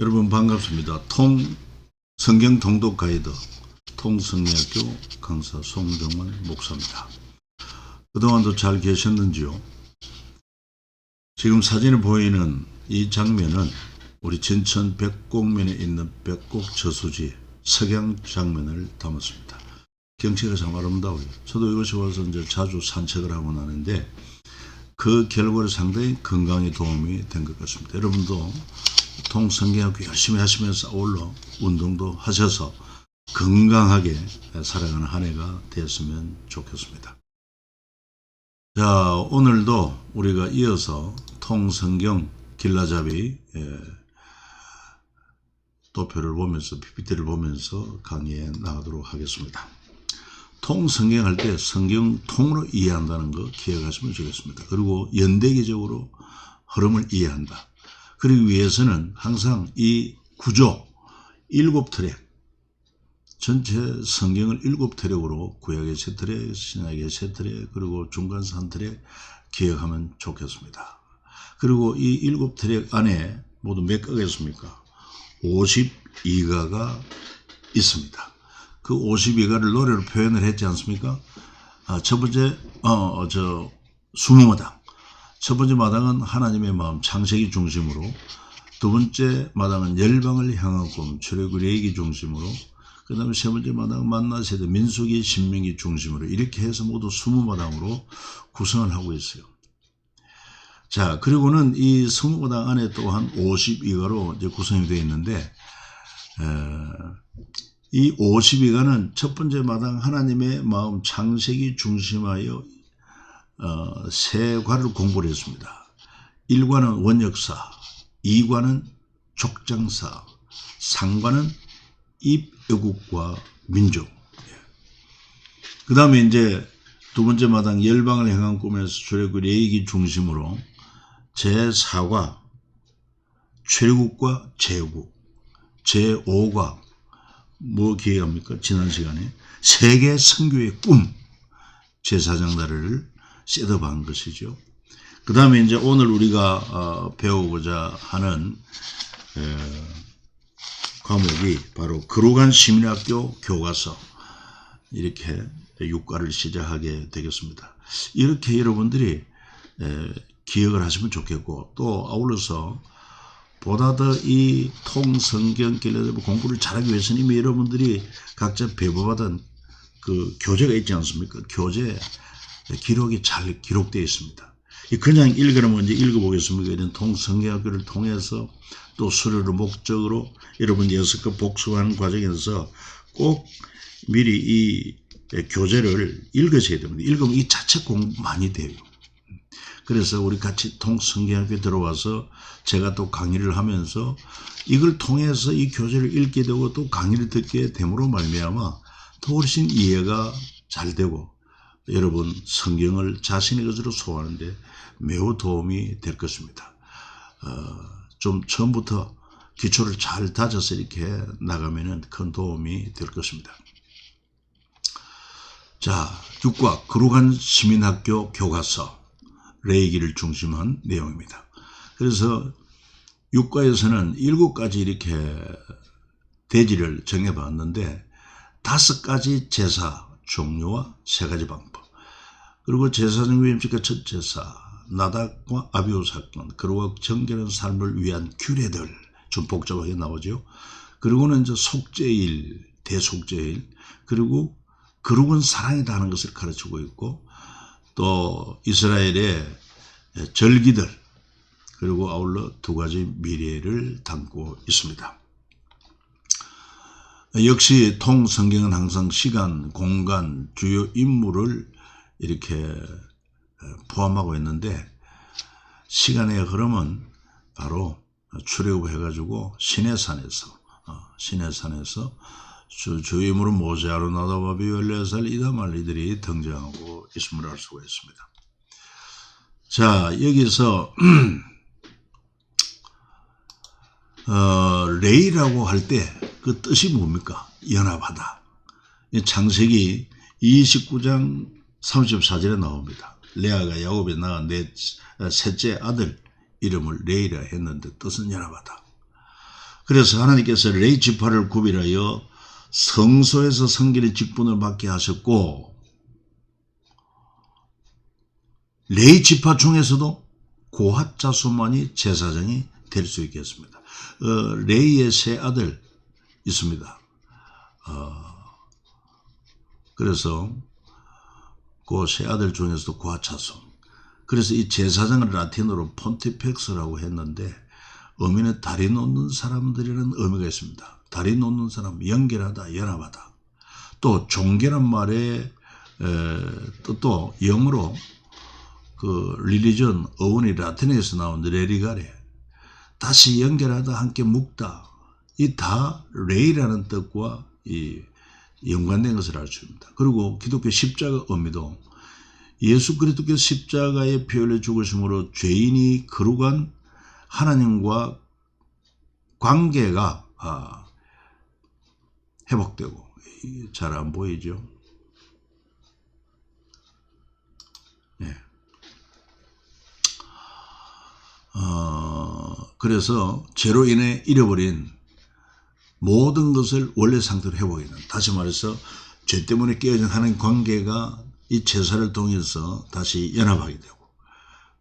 여러분 반갑습니다. 성경 통독 가이드 통성리학교 강사 송정만 목사입니다. 그동안도 잘 계셨는지요? 지금 사진에 보이는 이 장면은 우리 진천 백곡면에 있는 백곡 저수지 석양 장면을 담았습니다. 경치가 참 아름다워요. 저도 이곳에 와서 이제 자주 산책을 하고 나는데 그 결과로 상당히 건강에 도움이 된 것 같습니다. 여러분도 통성경학교 열심히 하시면서 아울러 운동도 하셔서 건강하게 살아가는 한 해가 되었으면 좋겠습니다. 자, 오늘도 우리가 이어서 통성경 길라잡이 도표를 보면서 PPT를 보면서 강의에 나가도록 하겠습니다. 통성경 할 때 성경 통으로 이해한다는 거 기억하시면 좋겠습니다. 그리고 연대기적으로 흐름을 이해한다. 그러기 위해서는 항상 이 구조 7트랙 전체 성경을 7트랙으로 구약의 세 트랙, 신약의 세 트랙, 그리고 중간사 한 트랙 기억하면 좋겠습니다. 그리고 이 7트랙 안에 모두 몇 가겠습니까? 52가가 있습니다. 그 52가를 노래로 표현을 했지 않습니까? 첫 번째 20마당. 첫 번째 마당은 하나님의 마음 창세기 중심으로, 두 번째 마당은 열방을 향한 꿈 출애굽 레위기 중심으로, 그 다음에 세 번째 마당은 만나세대 민수기 신명기 중심으로, 이렇게 해서 모두 20마당으로 구성을 하고 있어요. 자, 그리고는 이 20마당 안에 또한 52가로 이제 구성이 되어 있는데, 이 52가는 첫 번째 마당 하나님의 마음 창세기 중심하여 세 과를 공부를 했습니다. 1과는 원역사, 2과는 족장사, 3과는 입애국과 민족. 그 다음에 이제 두 번째 마당 열방을 향한 꿈에서 출애굽 레위기 중심으로 제4과 출애굽과 제국, 제5과 뭐 기획합니까? 지난 시간에 세계 선교의 꿈, 제4장 나라를 셋업한 것이죠. 그 다음에 이제 오늘 우리가 배우고자 하는 과목이 바로 거룩한 시민학교 교과서, 이렇게 6과를 시작하게 되겠습니다. 이렇게 여러분들이 기억을 하시면 좋겠고, 또 아울러서 보다 더 이 통성경 길라잡이 공부를 잘하기 위해서는 이미 여러분들이 각자 배부받은 그 교재가 있지 않습니까? 교재 기록이 잘 기록되어 있습니다. 그냥 읽으면 이제 읽어보겠습니다. 이런 통성경학교를 통해서 또 수료를 목적으로 여러분 6급 복습하는 과정에서 꼭 미리 이 교재를 읽으셔야 됩니다. 읽으면 이 자체 공부 많이 돼요. 그래서 우리 같이 통성경학교에 들어와서 제가 또 강의를 하면서 이걸 통해서 이 교재를 읽게 되고 또 강의를 듣게 됨으로 말미암아 더 훨씬 이해가 잘 되고 여러분 성경을 자신의 것으로 소화하는데 매우 도움이 될 것입니다. 좀 처음부터 기초를 잘 다져서 이렇게 나가면 큰 도움이 될 것입니다. 자, 6과 거룩한 시민학교 교과서 레위기를 중심한 내용입니다. 그래서 6과에서는 7가지 이렇게 대지를 정해봤는데 5가지 제사 종류와 3가지 방법, 그리고 제사장 위임식과 첫 제사, 나답과 아비후 사건, 그리고 정결한 삶을 위한 규례들 좀 복잡하게 나오죠. 그리고는 이제 속죄일, 대속죄일, 그리고 거룩은 사랑이다 하는 것을 가르치고 있고, 또 이스라엘의 절기들, 그리고 아울러 2가지 미래를 담고 있습니다. 역시 통성경은 항상 시간, 공간, 주요 인물을 이렇게 포함하고 있는데, 시간의 흐름은 바로 출애굽해가지고 시내산에서 주요 인물은 모세, 아론, 나답, 아비후, 엘레아살, 이다말 이들이 등장하고 있음을 알 수가 있습니다. 자, 여기서 레이라고 할 때 그 뜻이 뭡니까? 연합하다. 창세기 29장 34절에 나옵니다. 레아가 야곱에 낳은 셋째 아들 이름을 레이라 했는데 뜻은 연합하다. 그래서 하나님께서 레위 지파를 구별하여 성소에서 성결의 직분을 받게 하셨고, 레위 지파 중에서도 고핫 자손만이 제사장이 될 수 있겠습니다. 레위의 세 아들 있습니다. 그래서 그 세 아들 중에서도 고핫 자손. 그래서 이 제사장을 라틴어로 폰티펙스라고 했는데 의미는 다리 놓는 사람들이라는 의미가 있습니다. 다리 놓는 사람, 연결하다, 연합하다. 또 종교란 말의 뜻도 영어로 그 릴리전 어원이 라틴어에서 나온 레리가레, 다시 연결하다, 함께 묶다. 이 다 레이라는 뜻과 이 연관된 것을 알 수 있습니다. 그리고 기독교 십자가 의미도 예수 그리스도께서 십자가에 피 흘려 죽으심으로 죄인이 거룩한 하나님과 관계가 회복되고, 잘 안 보이죠? 네. 그래서 죄로 인해 잃어버린 모든 것을 원래 상태로 회복해요. 다시 말해서 죄 때문에 깨어진 하나님 관계가 이 제사를 통해서 다시 연합하게 되고,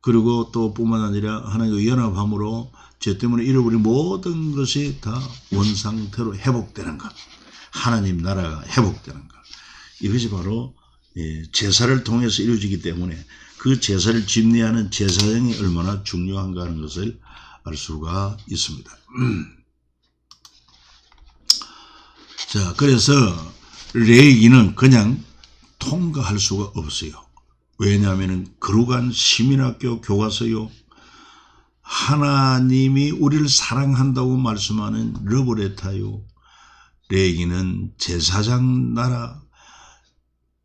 그리고 또 뿐만 아니라 하나님과 연합함으로 죄 때문에 잃어버린 모든 것이 다 원상태로 회복되는 것, 하나님 나라가 회복되는 것, 이것이 바로 제사를 통해서 이루어지기 때문에 그 제사를 집례하는 제사장이 얼마나 중요한가 하는 것을 알 수가 있습니다. 자, 그래서 레위기는 그냥 통과할 수가 없어요. 왜냐하면 거룩한 시민학교 교과서요, 하나님이 우리를 사랑한다고 말씀하는 러브레타요, 레위기는 제사장 나라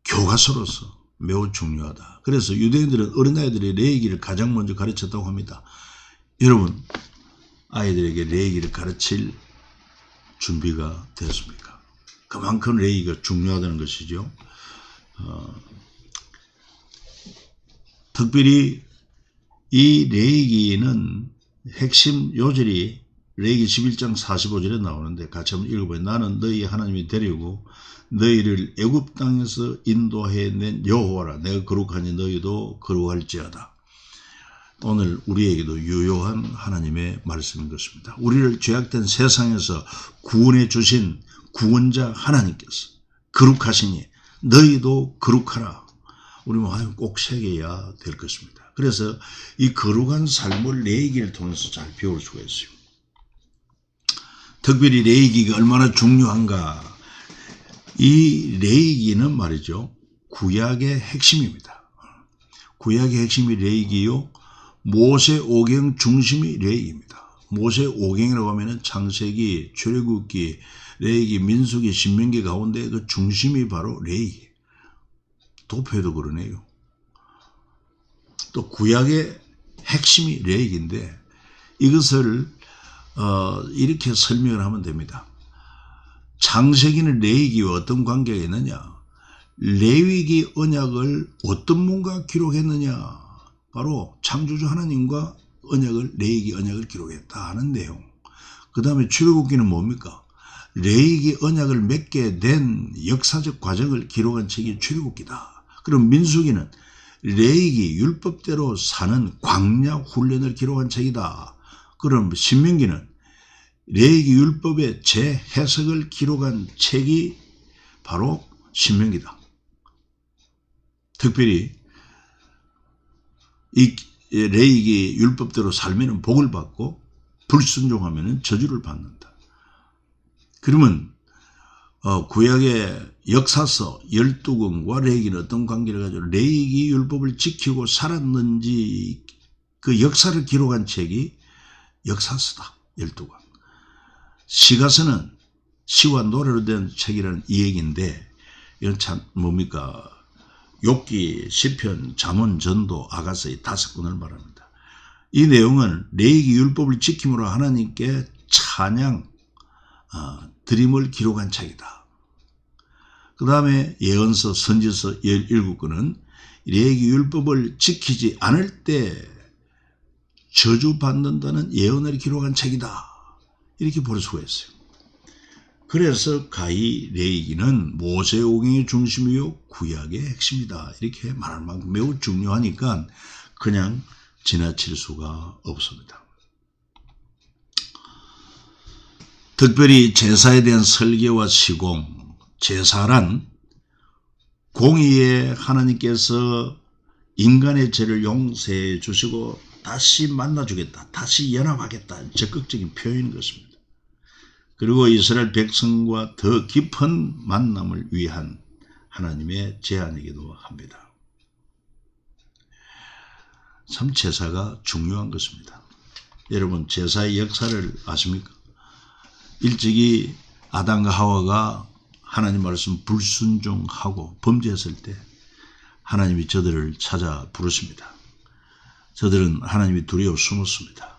교과서로서 매우 중요하다. 그래서 유대인들은 어린아이들이 레위기를 가장 먼저 가르쳤다고 합니다. 여러분, 아이들에게 레위기를 가르칠 준비가 되었습니까? 그만큼 레위기가 중요하다는 것이죠. 특별히 이 레위기는 핵심 요절이 레위기 11장 45절에 나오는데 같이 한번 읽어봐요. 나는 너희 하나님이 되려고 너희를 애굽 땅에서 인도해낸 여호와라. 내가 거룩하니 너희도 거룩할지어다. 오늘 우리에게도 유효한 하나님의 말씀인 것입니다. 우리를 죄악된 세상에서 구원해 주신 구원자 하나님께서 거룩하시니 너희도 거룩하라. 우리 마음에 꼭 새겨야 될 것입니다. 그래서 이 거룩한 삶을 레위기를 통해서 잘 배울 수가 있어요. 특별히 레위기가 얼마나 중요한가. 이 레위기는 말이죠, 구약의 핵심입니다. 구약의 핵심이 레위기요, 모세오경 중심이 레위기입니다. 모세오경이라고 하면 창세기, 출애굽기, 레위기, 민수기, 신명기 가운데 그 중심이 바로 레위기. 도표도 그러네요. 또 구약의 핵심이 레위기인데 이것을 이렇게 설명을 하면 됩니다. 창세기는 레위기와 어떤 관계가 있느냐? 레위기 언약을 어떤 뭔가 기록했느냐? 바로 창조주 하나님과 언약을, 레위기 언약을 기록했다 하는 내용. 그 다음에 출애굽기는 뭡니까? 레위기 언약을 맺게 된 역사적 과정을 기록한 책이 출애굽기다. 그럼 민수기는 레위기 율법대로 사는 광야 훈련을 기록한 책이다. 그럼 신명기는 레위기 율법의 재해석을 기록한 책이 바로 신명기다. 특별히 이 레위기 율법대로 살면 복을 받고 불순종하면 저주를 받는다. 그러면 구약의 역사서 12권과 레위기는 어떤 관계를 가지고 레위기 율법을 지키고 살았는지 그 역사를 기록한 책이 역사서다. 12권. 시가서는 시와 노래로 된 책이라는 이 얘기인데, 이건 참 뭡니까? 욥기, 시편, 잠언, 전도, 아가서 이 5권을 말합니다. 이 내용은 레위기 율법을 지킴으로 하나님께 찬양 드림을 기록한 책이다. 그 다음에 예언서, 선지서 17권은 레위기 율법을 지키지 않을 때 저주받는다는 예언을 기록한 책이다. 이렇게 볼 수가 있어요. 그래서 가히 레위기는 모세오경의 중심이요 구약의 핵심이다 이렇게 말할 만큼 매우 중요하니까 그냥 지나칠 수가 없습니다. 특별히 제사에 대한 설계와 시공, 제사란 공의에 하나님께서 인간의 죄를 용서해 주시고 다시 만나주겠다, 다시 연합하겠다 적극적인 표현인 것입니다. 그리고 이스라엘 백성과 더 깊은 만남을 위한 하나님의 제안이기도 합니다. 참 제사가 중요한 것입니다. 여러분 제사의 역사를 아십니까? 일찍이 아담과 하와가 하나님 말씀 불순종하고 범죄했을 때 하나님이 저들을 찾아 부르십니다. 저들은 하나님이 두려워 숨었습니다.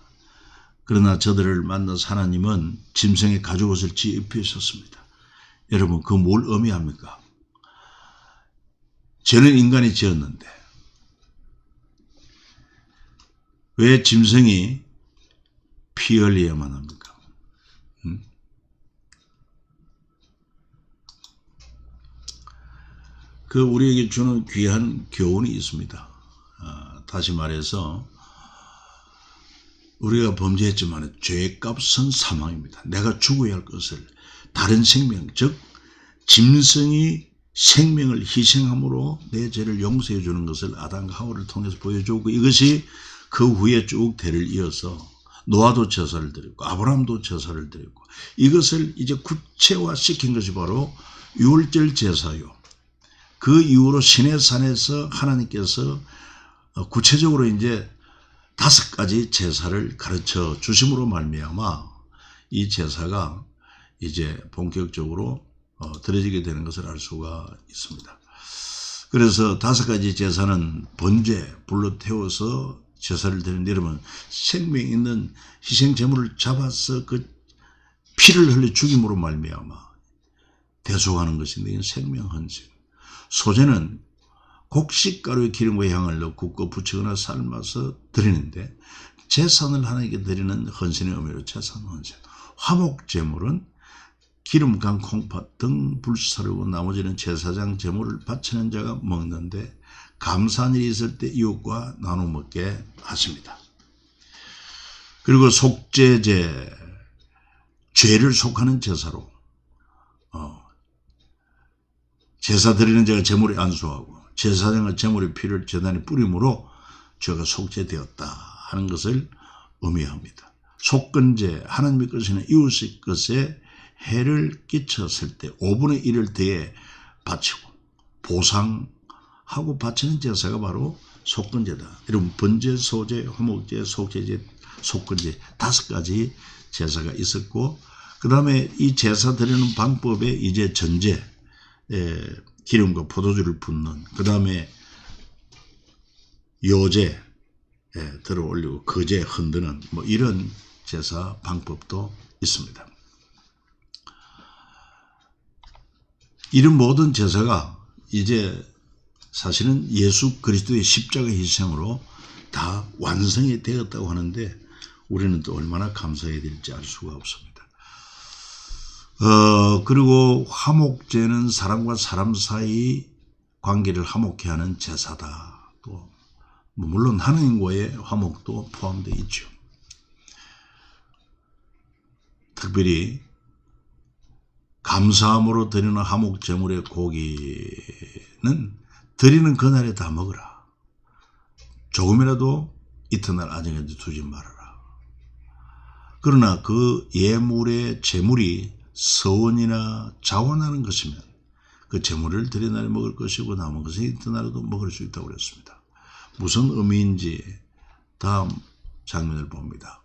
그러나 저들을 만나서 하나님은 짐승의 가죽옷을 입히셨습니다. 여러분 그 뭘 의미합니까? 죄는 인간이 지었는데 왜 짐승이 피 흘려야만 합니까? 그 우리에게 주는 귀한 교훈이 있습니다. 다시 말해서 우리가 범죄했지만 죄의 값은 사망입니다. 내가 죽어야 할 것을 다른 생명, 즉 짐승이 생명을 희생함으로 내 죄를 용서해 주는 것을 아담과 하와를 통해서 보여주고 이것이 그 후에 쭉 대를 이어서 노아도 제사를 드렸고 아브라함도 제사를 드렸고 이것을 이제 구체화시킨 것이 바로 유월절 제사요. 그 이후로 시내산에서 하나님께서 구체적으로 이제 5가지 제사를 가르쳐 주심으로 말미암아 이 제사가 이제 본격적으로 드려지게 되는 것을 알 수가 있습니다. 그래서 5가지 제사는 번제, 불로 태워서 제사를 드리는데 여러분 생명 있는 희생 제물을 잡아서 그 피를 흘려 죽임으로 말미암아 대속하는 것인데 이건 생명 헌신. 소제는 곡식가루의 기름과 향을 넣어 굽고 부치거나 삶아서 드리는데 제사를 하나님께 드리는 헌신의 의미로 제사는 헌신. 화목제물은 기름, 간, 콩팥 등 불사르고 나머지는 제사장 제물을 바치는 자가 먹는데 감사한 일이 있을 때 이웃과 나눠 먹게 하십니다. 그리고 속죄제, 죄를 속하는 제사로 제사 드리는 자가 제물에 안수하고 제사장은 제물의 피를 제단에 뿌림으로 죄가 속죄되었다 하는 것을 의미합니다. 속건제, 하나님의 것이나 이웃의 것에 해를 끼쳤을 때 5분의 1을 더해 바치고 보상하고 바치는 제사가 바로 속건제다. 여러분 번제, 소제, 화목제, 속죄제, 속건제 5가지 제사가 있었고 그 다음에 이 제사 드리는 방법에 이제 전제, 기름과 포도주를 붓는 그 다음에 요제 들어 올리고 거제 흔드는 뭐 이런 제사 방법도 있습니다. 이런 모든 제사가 이제 사실은 예수 그리스도의 십자가 희생으로 다 완성이 되었다고 하는데 우리는 또 얼마나 감사해야 될지 알 수가 없습니다. 그리고 화목제는 사람과 사람 사이 관계를 화목케 하는 제사다. 또 물론 하나님과의 화목도 포함되어 있죠. 특별히 감사함으로 드리는 화목제물의 고기는 드리는 그날에 다 먹으라. 조금이라도 이튿날 아직까지 두지 말아라. 그러나 그 예물의 제물이 서원이나 자원하는 것이면 그 제물을 드린 날에 먹을 것이고 남은 것은 이튿날에도 먹을 수 있다고 그랬습니다. 무슨 의미인지 다음 장면을 봅니다.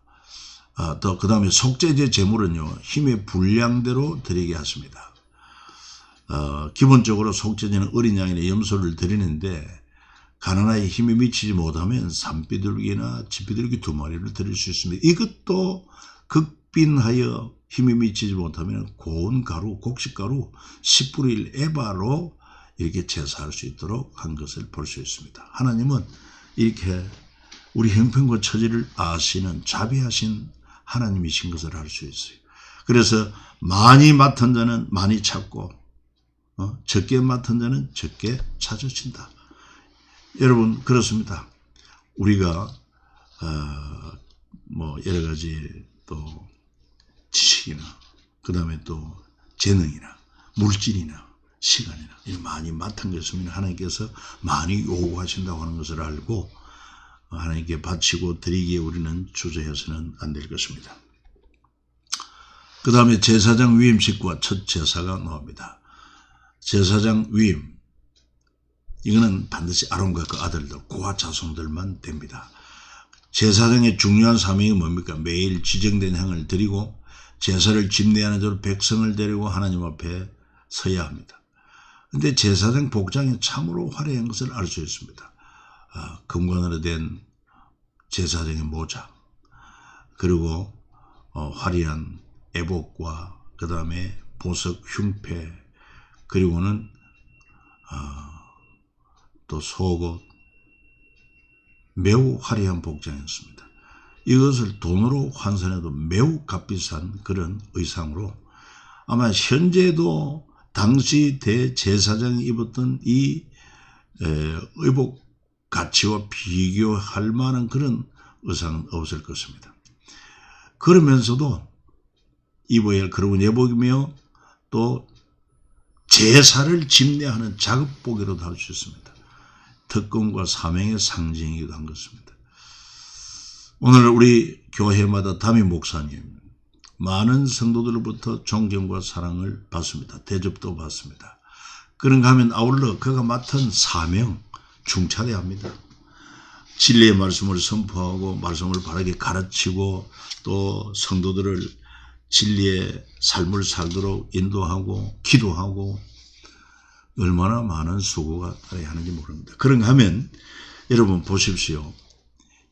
또 그 다음에 속죄제 제물은요 힘의 분량대로 드리게 하십니다. 기본적으로 속죄제는 어린 양이나 염소를 드리는데 가난하에 힘이 미치지 못하면 산비둘기나 집비둘기 2마리를 드릴 수 있습니다. 이것도 극빈하여 힘이 미치지 못하면 고운 가루, 곡식가루 10분의 1 에바로 이렇게 제사할 수 있도록 한 것을 볼 수 있습니다. 하나님은 이렇게 우리 형편과 처지를 아시는 자비하신 하나님이신 것을 알 수 있어요. 그래서 많이 맡은 자는 많이 찾고 적게 맡은 자는 적게 찾으신다. 여러분 그렇습니다. 우리가 뭐 여러 가지 또 지식이나 그 다음에 또 재능이나 물질이나 시간이나 많이 맡은 것이면 하나님께서 많이 요구하신다고 하는 것을 알고 하나님께 바치고 드리기에 우리는 주저해서는 안 될 것입니다. 그 다음에 제사장 위임식과 첫 제사가 나옵니다. 제사장 위임, 이거는 반드시 아론과 그 아들들, 고아 자손들만 됩니다. 제사장의 중요한 사명이 뭡니까? 매일 지정된 향을 드리고 제사를 집례하는 자로 백성을 데리고 하나님 앞에 서야 합니다. 그런데 제사장 복장이 참으로 화려한 것을 알 수 있습니다. 금관으로 된 제사장의 모자, 그리고 화려한 애복과 그 다음에 보석 흉패, 그리고는 또 속옷, 매우 화려한 복장이었습니다. 이것을 돈으로 환산해도 매우 값비싼 그런 의상으로 아마 현재도 당시 대제사장이 입었던 이 의복 가치와 비교할 만한 그런 의상은 없을 것입니다. 그러면서도 입어야 할 그런 예복이며 또 제사를 집례하는 작업복이라도 할 수 있습니다. 특권과 사명의 상징이기도 한 것입니다. 오늘 우리 교회마다 담임 목사님 많은 성도들로부터 존경과 사랑을 받습니다. 대접도 받습니다. 그런가 하면 아울러 그가 맡은 사명 중차대야 합니다. 진리의 말씀을 선포하고 말씀을 바르게 가르치고 또 성도들을 진리의 삶을 살도록 인도하고 기도하고 얼마나 많은 수고가 따라야 하는지 모릅니다. 그런가 하면 여러분 보십시오.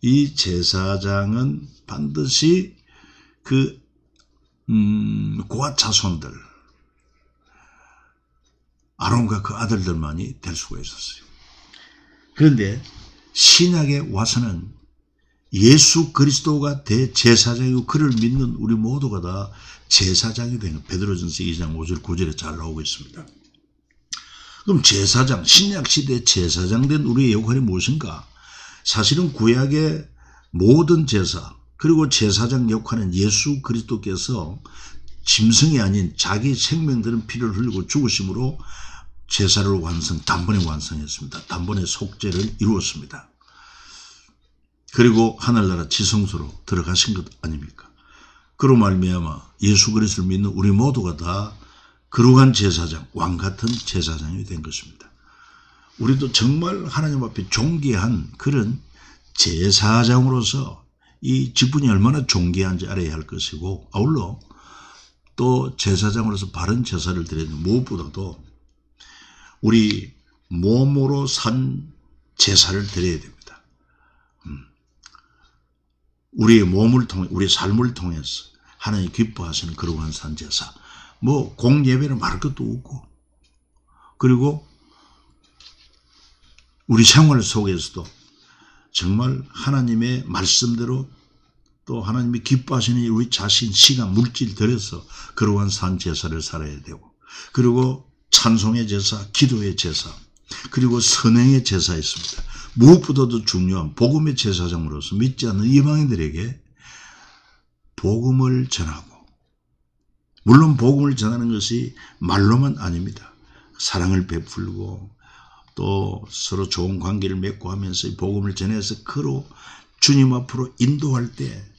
이 제사장은 반드시 그 고아 자손들 아론과 그 아들들만이 될 수가 있었어요. 그런데 신약에 와서는 예수 그리스도가 대제사장이고 그를 믿는 우리 모두가 다 제사장이 된 것. 베드로전서 2장 5절 9절에 잘 나오고 있습니다. 그럼 제사장, 신약시대 제사장 된 우리의 역할이 무엇인가? 사실은 구약의 모든 제사 그리고 제사장 역할은 예수 그리스도께서 짐승이 아닌 자기 생명들은 피를 흘리고 죽으심으로 제사를 단번에 완성했습니다. 단번에 속죄를 이루었습니다. 그리고 하늘나라 지성소로 들어가신 것 아닙니까? 그로 말미암아 예수 그리스도를 믿는 우리 모두가 다 거룩한 제사장, 왕같은 제사장이 된 것입니다. 우리도 정말 하나님 앞에 존귀한 그런 제사장으로서 이 직분이 얼마나 존귀한지 알아야 할 것이고 아울러 또 제사장으로서 바른 제사를 드려야 되는 무엇보다도 우리 몸으로 산 제사를 드려야 됩니다. 우리의 몸을 통해 우리의 삶을 통해서 하나님 기뻐하시는 거룩한 산 제사 뭐 공예배는 말할 것도 없고 그리고 우리 생활 속에서도 정말 하나님의 말씀대로 또 하나님이 기뻐하시는 우리 자신, 시간, 물질 들여서 거룩한 산 제사를 살아야 되고 그리고 찬송의 제사, 기도의 제사 그리고 선행의 제사 있습니다. 무엇보다도 중요한 복음의 제사장으로서 믿지 않는 이방인들에게 복음을 전하고 물론 복음을 전하는 것이 말로만 아닙니다. 사랑을 베풀고 또 서로 좋은 관계를 맺고 하면서 복음을 전해서 그로 주님 앞으로 인도할 때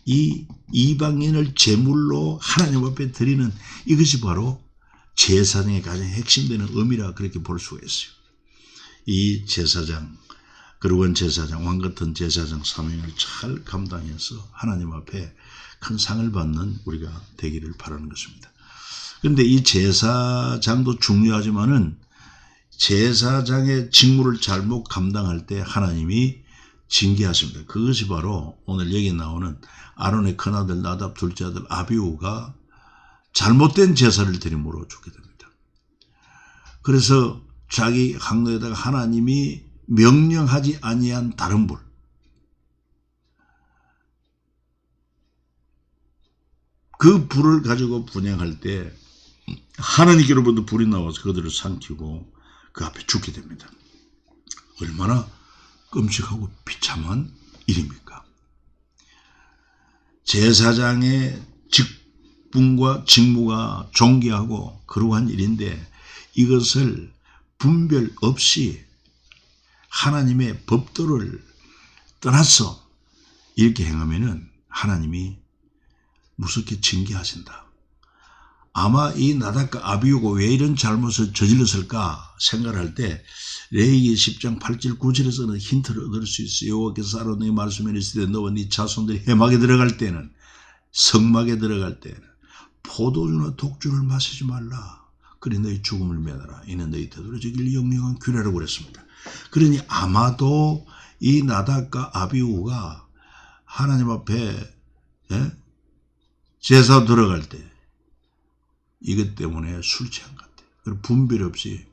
이 이방인을 제물로 하나님 앞에 드리는 이것이 바로 제사장의 가장 핵심되는 의미라 그렇게 볼 수가 있어요. 이 제사장, 거룩한 제사장, 왕같은 제사장 사명을 잘 감당해서 하나님 앞에 큰 상을 받는 우리가 되기를 바라는 것입니다. 그런데 이 제사장도 중요하지만은 제사장의 직무를 잘못 감당할 때 하나님이 징계하십니다. 그것이 바로 오늘 여기 나오는 아론의 큰아들 나답 둘째 아들 아비후가 잘못된 제사를 드림으로 죽게 됩니다. 그래서 자기 항로에다가 하나님이 명령하지 아니한 다른 불 그 불을 가지고 분양할 때 하나님께로부터 불이 나와서 그들을 삼키고 그 앞에 죽게 됩니다. 얼마나 끔찍하고 비참한 일입니까? 제사장의 직분과 직무가 존귀하고 그러한 일인데 이것을 분별 없이 하나님의 법도를 떠나서 이렇게 행하면은 하나님이 무섭게 징계하신다. 아마 이 나답과 아비후가 왜 이런 잘못을 저질렀을까 생각할 때 레위기 10장 8절 9절에서는 힌트를 얻을 수 있어요. 여호와께서 아론에게 너희 말씀에 이르시되 너와 네 자손들이 해막에 들어갈 때는 성막에 들어갈 때는 포도주나 독주를 마시지 말라. 그리 너희 죽음을 면하라. 이는 너희 되돌아지길 영영한 규례라고 그랬습니다. 그러니 아마도 이 나답과 아비후가 하나님 앞에 제사 들어갈 때 이것 때문에 술 취한 것 같아요. 그리고 분별 없이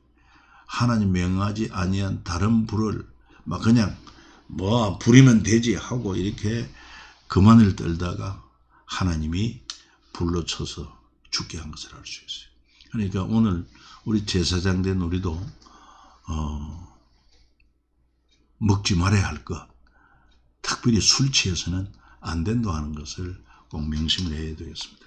하나님 명하지 아니한 다른 불을 막 그냥 뭐 부리면 되지 하고 이렇게 그만을 떨다가 하나님이 불로 쳐서 죽게 한 것을 알 수 있어요. 그러니까 오늘 우리 제사장 된 우리도 먹지 말아야 할 것, 특별히 술 취해서는 안 된다 하는 것을 꼭 명심을 해야 되겠습니다.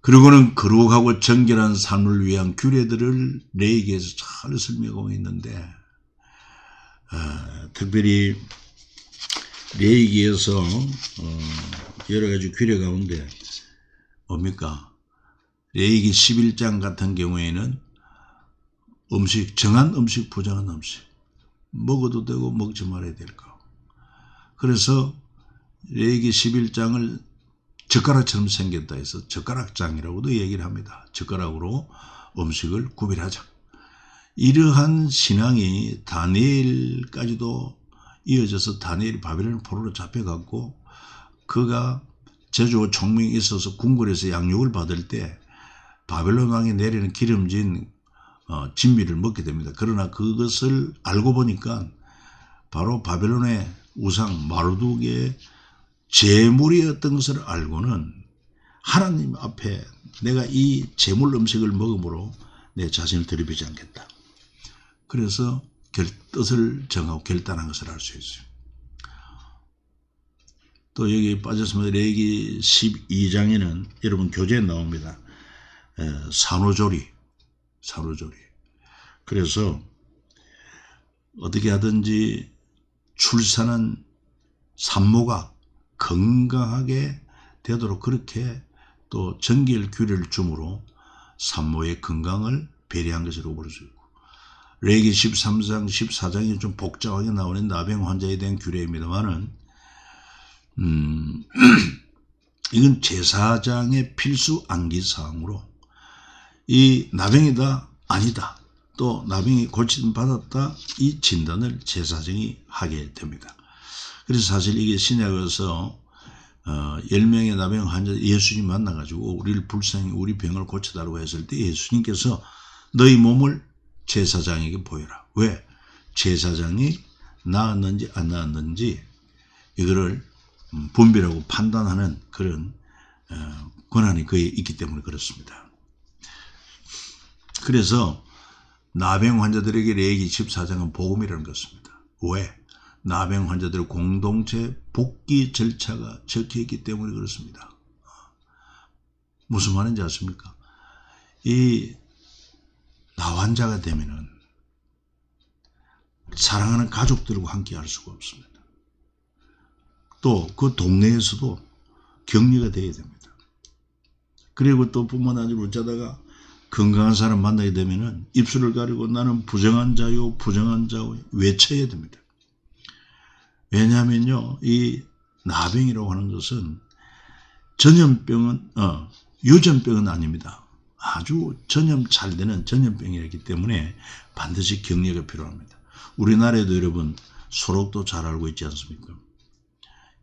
그리고는 거룩하고 정결한 삶을 위한 규례들을 레위기에서 잘 설명하고 있는데 특별히 레위기에서 여러 가지 규례 가운데 뭡니까? 레위기 11장 같은 경우에는 음식, 정한 음식, 부정한 음식 먹어도 되고 먹지 말아야 될 거. 그래서 레위기 11장을 젓가락처럼 생겼다 해서 젓가락장이라고도 얘기를 합니다. 젓가락으로 음식을 구별하자. 이러한 신앙이 다니엘까지도 이어져서 다니엘이 바벨론 포로로 잡혀갔고 그가 제주와 총명이 있어서 궁궐에서 양육을 받을 때 바벨론 왕이 내리는 기름진 진미를 먹게 됩니다. 그러나 그것을 알고 보니까 바로 바벨론의 우상 마르둑의 제물이었던 것을 알고는 하나님 앞에 내가 이 제물 음식을 먹음으로 내 자신을 드리지 않겠다. 그래서 뜻을 정하고 결단한 것을 알 수 있어요. 또 여기 빠졌습니다. 레위기 12장에는 여러분 교재에 나옵니다. 산후조리. 그래서 어떻게 하든지 출산한 산모가 건강하게 되도록 그렇게 또 정결 규례를 줌으로 산모의 건강을 배려한 것으로 볼 수 있고 레위기 13장 14장이 좀 복잡하게 나오는 나병 환자에 대한 규례입니다만은 이건 제사장의 필수 암기사항으로 이 나병이다 아니다 또 나병이 고침 받았다 이 진단을 제사장이 하게 됩니다. 그래서 사실 이게 신약에서 10명의 나병 환자 예수님 만나가지고 우리를 불쌍히 우리 병을 고쳐달라고 했을 때 예수님께서 너희 몸을 제사장에게 보여라. 왜? 제사장이 나았는지 안 나았는지 이거를 분별하고 판단하는 그런 권한이 그에 있기 때문에 그렇습니다. 그래서 나병 환자들에게 레위기 14장은 복음이라는 것입니다. 왜? 나병 환자들의 공동체 복귀 절차가 적혀있기 때문에 그렇습니다. 무슨 말인지 아십니까? 이 나환자가 되면은 사랑하는 가족들과 함께 할 수가 없습니다. 또 그 동네에서도 격리가 되어야 됩니다. 그리고 또 뿐만 아니라 어쩌다가 건강한 사람 만나게 되면은 입술을 가리고 나는 부정한 자요 외쳐야 됩니다. 왜냐하면요, 이 나병이라고 하는 것은 전염병은 유전병은 아닙니다. 아주 전염 잘 되는 전염병이기 때문에 반드시 격리가 필요합니다. 우리나라에도 여러분 소록도 잘 알고 있지 않습니까?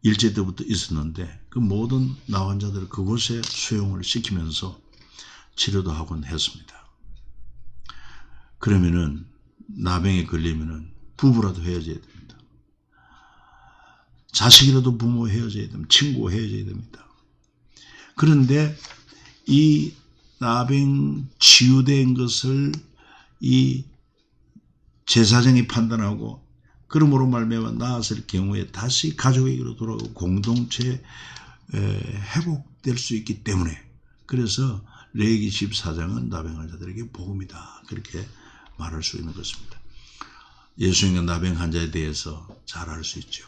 일제 때부터 있었는데 그 모든 나환자들을 그곳에 수용을 시키면서 치료도 하곤 했습니다. 그러면은 나병에 걸리면은 부부라도 헤어져야 됩니다. 자식이라도 부모 헤어져야 됩니다. 친구 헤어져야 됩니다. 그런데 이 나병 치유된 것을 이 제사장이 판단하고 그러므로 말미암아 나았을 경우에 다시 가족에게로 돌아오고 공동체 회복될 수 있기 때문에, 그래서 레위기 14장은 나병 환자들에게 복음이다, 그렇게 말할 수 있는 것입니다. 예수님과 나병 환자에 대해서 잘 알 수 있죠.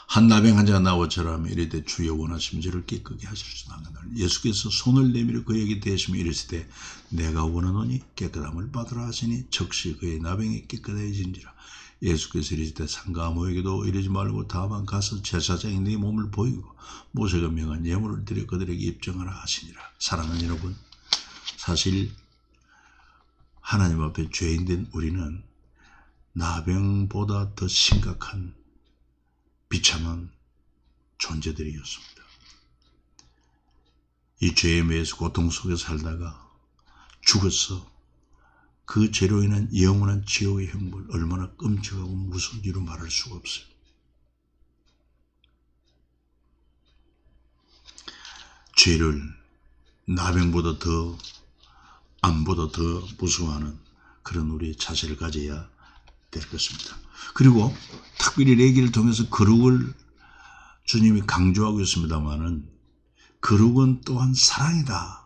한 나병 환자가 나오처럼 이르되 주여 원하시면 저를 깨끗게 하실 수 있나이다. 예수께서 손을 내밀어 그에게 대시며 이르시되 내가 원하노니 깨끗함을 받으라 하시니 즉시 그의 나병이 깨끗해진지라. 예수께서 이르시되 상가 아무에게도 이르지 말고 다만 가서 제사장이 네 몸을 보이고 모세가 명한 예물을 드려 그들에게 입증하라 하시니라. 사랑하는 여러분, 사실 하나님 앞에 죄인된 우리는 나병보다 더 심각한 비참한 존재들이었습니다. 이 죄에 매여서 고통 속에 살다가 죽어서 그 죄로 인한 영원한 지옥의 형벌, 얼마나 끔찍하고 무서운지로 말할 수가 없어요. 죄를 나병보다 더, 암보다 더 무서워하는 그런 우리 자세를 가져야 될 것입니다. 그리고 특별히 레위기를 통해서 거룩을 주님이 강조하고 있습니다만은 거룩은 또한 사랑이다.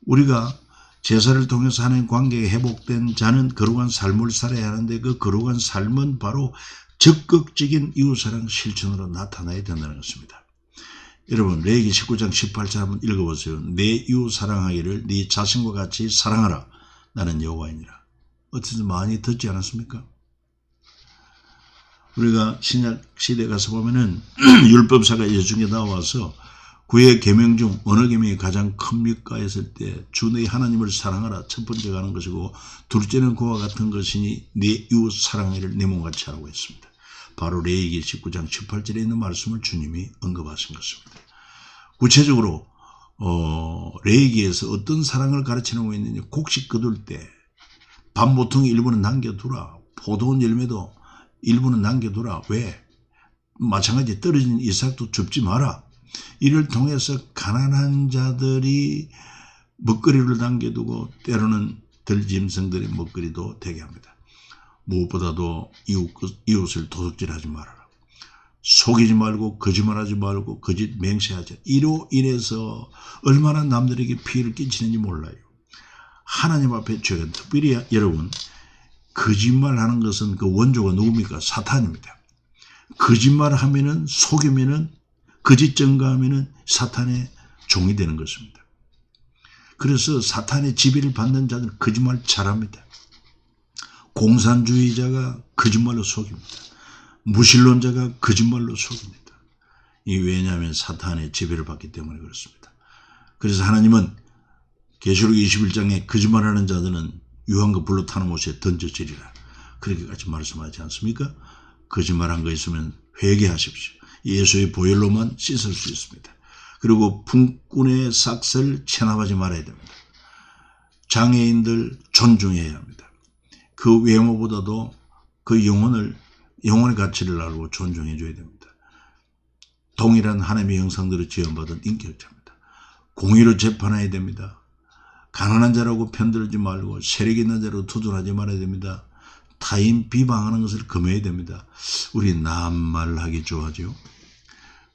우리가 제사를 통해서 하나님 관계에 회복된 자는 거룩한 삶을 살아야 하는데 그 거룩한 삶은 바로 적극적인 이웃사랑 실천으로 나타나야 된다는 것입니다. 여러분, 레위기 19장 18절 한번 읽어보세요. 내 이웃 사랑하기를 네 자신과 같이 사랑하라. 나는 여호와이니라. 어떻게 많이 듣지 않았습니까? 우리가 신약 시대에 가서 보면은 율법사가 예수님께 나와서 구의 계명 중 어느 계명이 가장 큽니까 했을 때 주 너희 하나님을 사랑하라 첫 번째가 하는 것이고 둘째는 그와 같은 것이니 네 이웃 사랑하기를 내 몸같이 하라고 했습니다. 바로 레위기 19장 18절에 있는 말씀을 주님이 언급하신 것입니다. 구체적으로 레위기에서 어떤 사랑을 가르치고 있느냐, 곡식 거둘 때 밤모퉁이 일부는 남겨두라, 포도원 열매도 일부는 남겨두라. 왜? 마찬가지 떨어진 이삭도 줍지 마라. 이를 통해서 가난한 자들이 먹거리를 남겨두고 때로는 덜 짐승들의 먹거리도 되게 합니다. 무엇보다도 이웃을 도둑질하지 말아라. 속이지 말고 거짓말하지 말고 거짓 맹세하지. 이로 인해서 얼마나 남들에게 피해를 끼치는지 몰라요. 하나님 앞에 죄가, 특별히 여러분, 거짓말하는 것은 그 원조가 누굽니까? 사탄입니다. 거짓말하면은, 속이면은, 거짓 증거하면은 사탄의 종이 되는 것입니다. 그래서 사탄의 지배를 받는 자들은 거짓말 잘합니다. 공산주의자가 거짓말로 속입니다. 무신론자가 거짓말로 속입니다. 왜냐하면 사탄의 지배를 받기 때문에 그렇습니다. 그래서 하나님은 계시록 21장에 거짓말하는 자들은 유황과 불로 타는 곳에 던져지리라. 그렇게까지 말씀하지 않습니까? 거짓말한 거 있으면 회개하십시오. 예수의 보혈로만 씻을 수 있습니다. 그리고 품꾼의 삭슬 체납하지 말아야 됩니다. 장애인들 존중해야 합니다. 그 외모보다도 그 영혼의 가치를 알고 존중해 줘야 됩니다. 동일한 하나님의 형상대로 지원받은 인격자입니다. 공의로 재판해야 됩니다. 가난한 자라고 편들지 말고 세력 있는 자라고 두둔하지 말아야 됩니다. 타인 비방하는 것을 금해야 됩니다. 우리 남말하기 좋아하죠.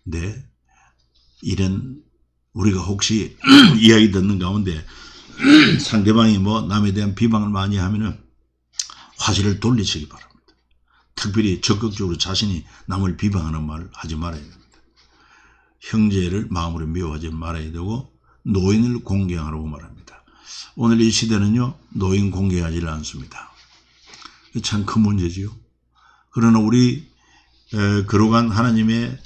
네, 이런 우리가 혹시 이야기 듣는 가운데 상대방이 뭐 남에 대한 비방을 많이 하면은 화제를 돌리시기 바랍니다. 특별히 적극적으로 자신이 남을 비방하는 말을 하지 말아야 됩니다. 형제를 마음으로 미워하지 말아야 되고 노인을 공경하라고 말합니다. 오늘 이 시대는요, 노인 공경하지를 않습니다. 참 큰 문제지요. 그러나 우리 거룩한 하나님의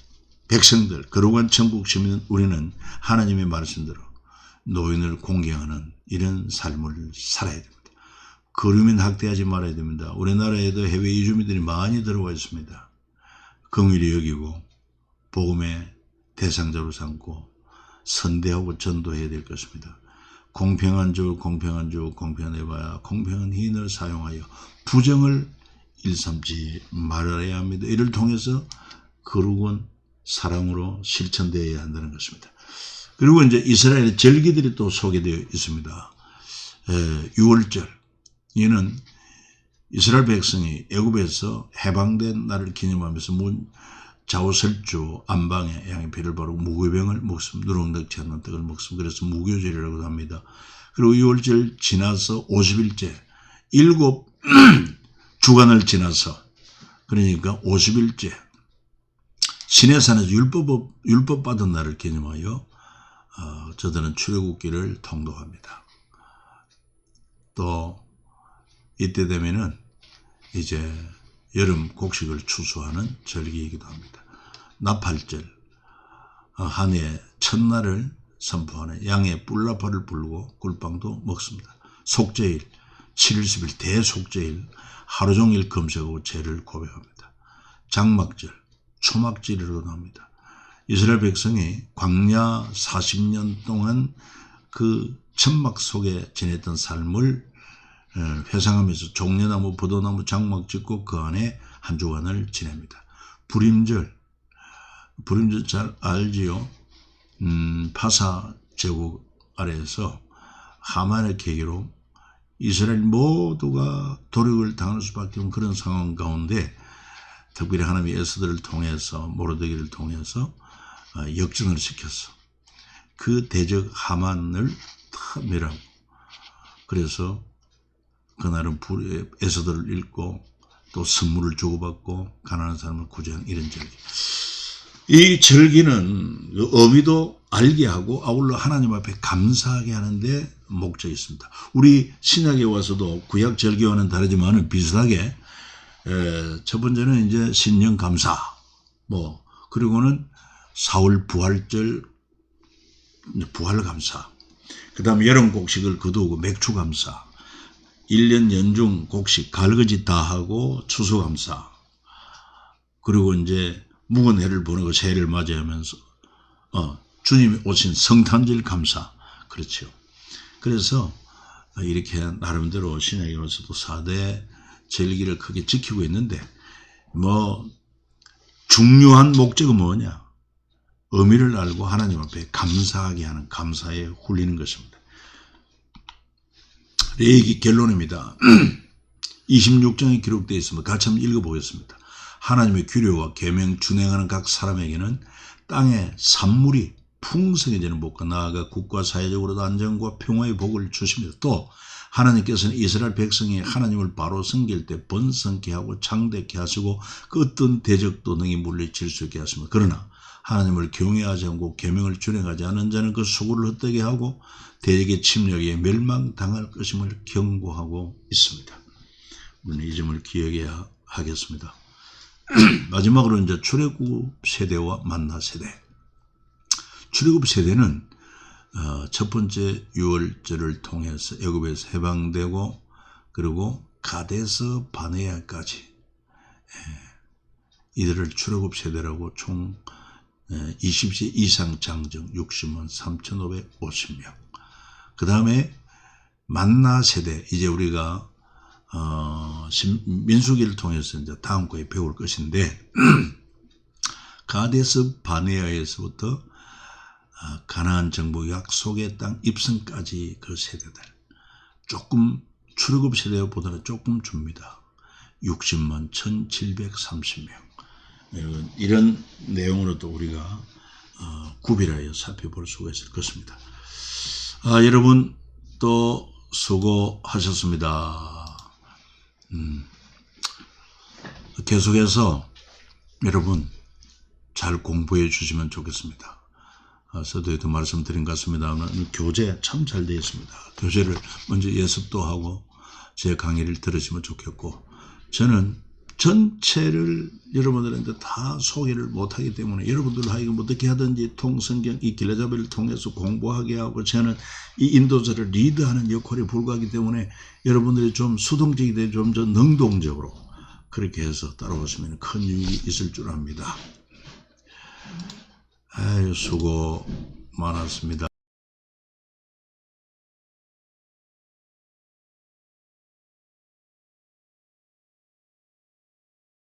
백성들, 거룩한 천국 시민 우리는 하나님의 말씀대로 노인을 공경하는 이런 삶을 살아야 됩니다. 거류민 학대하지 말아야 됩니다. 우리나라에도 해외 이주민들이 많이 들어와 있습니다. 긍휼히 여기고 복음의 대상자로 삼고 선대하고 전도해야 될 것입니다. 공평한 주, 공평한 주, 공평한 해봐야 공평한 희인을 사용하여 부정을 일삼지 말아야 합니다. 이를 통해서 거룩은 사랑으로 실천되어야 한다는 것입니다. 그리고 이제 이스라엘의 절기들이 또 소개되어 있습니다. 6월절. 이는 이스라엘 백성이 애굽에서 해방된 날을 기념하면서 좌우설주 안방에 양의 피를 바르고 무교병을 먹습니다. 누렁덕지 않는 떡을 먹습니다. 그래서 무교절이라고도 합니다. 그리고 6월절 지나서 50일째 7주간을 지나서 그러니까 50일째 시내산에서 율법 받은 날을 기념하여 저들은 출애굽기를 통독합니다. 또 이때 되면은 이제 여름 곡식을 추수하는 절기이기도 합니다. 나팔절, 한 해 첫날을 선포하는 양의 뿔나팔을 불고 꿀빵도 먹습니다. 속죄일, 7일 10일 대속죄일 하루 종일 금식하고 죄를 고백합니다. 장막절, 초막절이라고도 합니다. 이스라엘 백성이 광야 40년 동안 그 천막 속에 지냈던 삶을 회상하면서 종려나무, 포도나무, 장막 짓고 그 안에 한 주간을 지냅니다. 불임절 잘 알지요? 파사 제국 아래에서 하만의 계기로 이스라엘 모두가 도륙을 당할 수밖에 없는 그런 상황 가운데 특별히 하나님의 에스더를 통해서 모르드기를 통해서 역전을 시켰어. 그 대적 하만을 다 멸하고 그래서 그날은 에스더를 읽고 또 선물을 주고받고 가난한 사람을 구제하는 이런 절기. 이 절기는 의미도 알게 하고 아울러 하나님 앞에 감사하게 하는데 목적이 있습니다. 우리 신약에 와서도 구약 절기와는 다르지만 비슷하게 첫 번째는 이제 신년 감사 그리고는 사월 부활절 부활 감사, 그 다음에 여름 곡식을 거두고 맥주 감사, 1년 연중 곡식 갈거짓 다 하고 추수 감사, 그리고 이제 묵은 해를 보내고 새해를 맞이하면서 주님이 오신 성탄절 감사. 그렇죠. 그래서 이렇게 나름대로 신약에 와서도 4대 절기를 크게 지키고 있는데 중요한 목적은 뭐냐? 의미를 알고 하나님 앞에 감사하게 하는 감사에 홀리는 것입니다. 레위기 결론입니다. 26장에 기록되어 있습니다. 같이 한번 읽어보겠습니다. 하나님의 규례와 계명 준행하는 각 사람에게는 땅에 산물이 풍성해지는 복과 나아가 국가 사회적으로도 안정과 평화의 복을 주십니다. 또 하나님께서는 이스라엘 백성이 하나님을 바로 섬길 때 번성케 하고 창대케 하시고 그 어떤 대적도 능히 물리칠 수 있게 하십니다. 그러나 하나님을 경외하지 않고 계명을 준행하지 않은 자는 그 수고를 헛되게 하고 대적의 침략에 멸망당할 것임을 경고하고 있습니다. 우리는 이 점을 기억해야 하겠습니다. 마지막으로 이제 출애굽 세대와 만나 세대. 출애굽 세대는 첫 번째 6월절을 통해서 애굽에서 해방되고 그리고 가데스 바네아까지 이들을 출애굽 세대라고 총 20세 이상 장정 60만 3,550명. 그 다음에 만나 세대, 이제 우리가 민수기를 통해서 이제 다음 거에 배울 것인데 가데스 바네아에서부터 가나안 정복 약속의 땅 입성까지 그 세대들 조금 출애굽 세대보다는 조금 줍니다. 60만 1,730명. 이런 내용으로도 우리가 구별하여 살펴볼 수가 있을 것입니다. 여러분 또 수고하셨습니다. 계속해서 여러분 잘 공부해 주시면 좋겠습니다. 서두에도 말씀드린 것 같습니다. 교재 참 잘 되어 있습니다. 교재를 먼저 예습도 하고 제 강의를 들으시면 좋겠고, 저는 전체를 여러분들한테 다 소개를 못하기 때문에 여러분들 하여금 어떻게 하든지 통성경 이 길라잡이를 통해서 공부하게 하고, 저는 이 인도자를 리드하는 역할에 불과하기 때문에 여러분들이 좀 수동적이 되고 좀 더 능동적으로 그렇게 해서 따라오시면 큰 유익이 있을 줄 압니다. 수고 많았습니다.